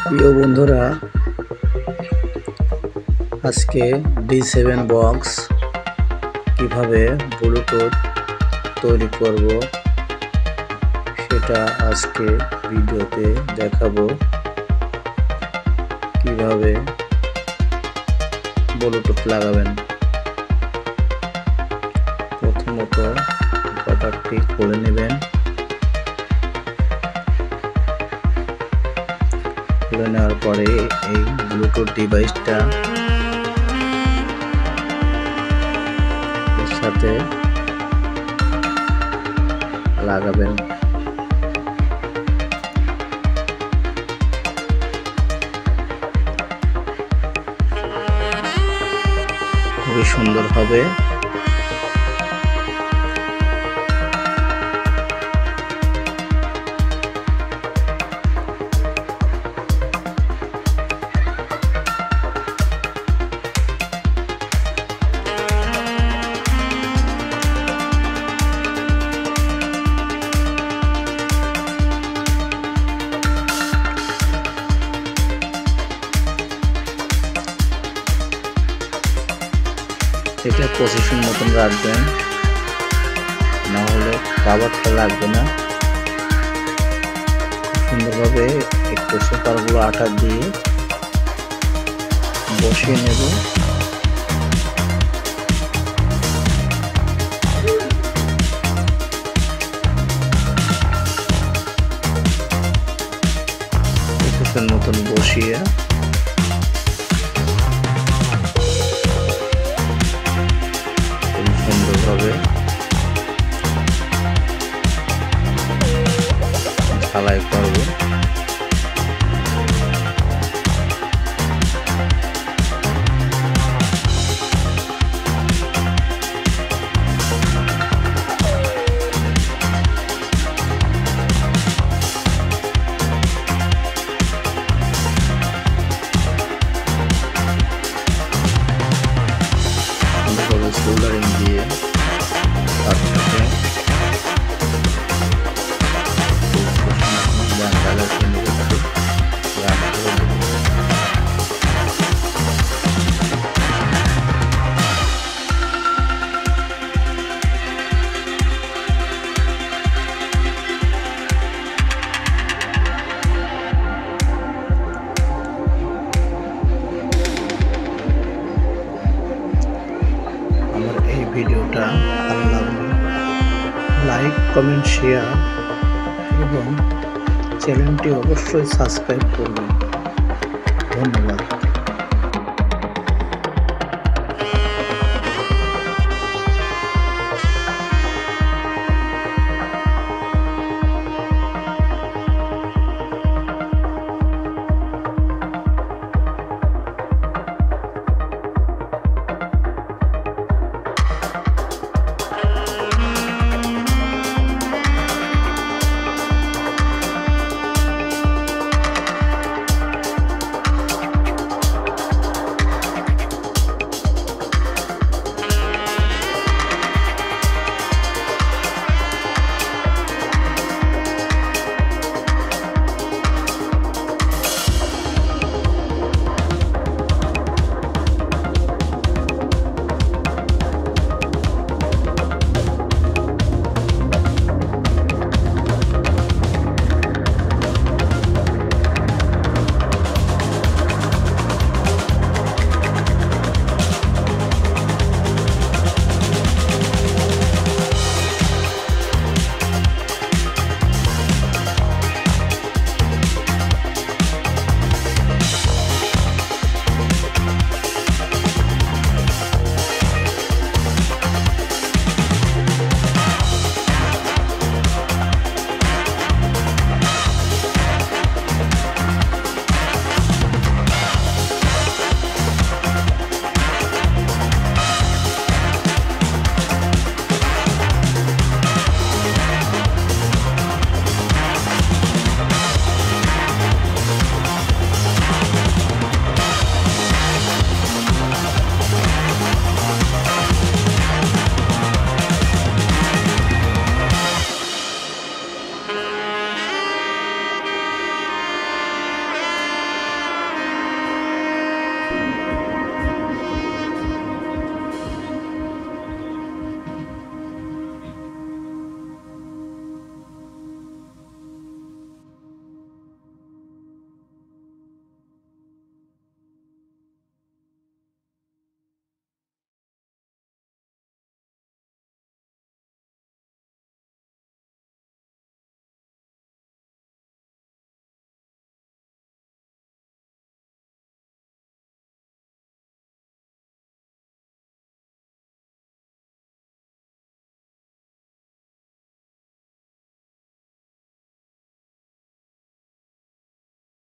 প্রিয় বন্ধুরা, আজকে D7 বক্স কিভাবে ব্লুটুথ তৈরি করব সেটা আজকে ভিডিওতে দেখাবো। কিভাবে ব্লুটুথ লাগাবেন। প্রথমত কভারটি খুলে নেবেন। খুলে নেওয়ার পরে এই ব্লুটুথ ডিভাইসটা এর সাথে লাগাবেন। খুবই সুন্দর হবে। এটা পজিশন মতন রাখবেন, না হলে কভারটা লাগবে না। সুন্দরভাবে একটু সুপারগুলো আটা দিয়ে বসিয়ে নেব। পজিশন মতন বসিয়ে সুন্দরভাবে ঝালাই করব। সোল্ডারিং দিয়ে তার সাথে ভিডিওটা ভালো লাগলে লাইক, কমেন্ট, শেয়ার এবং চ্যানেলটি অবশ্যই সাবস্ক্রাইব করবেন। ধন্যবাদ।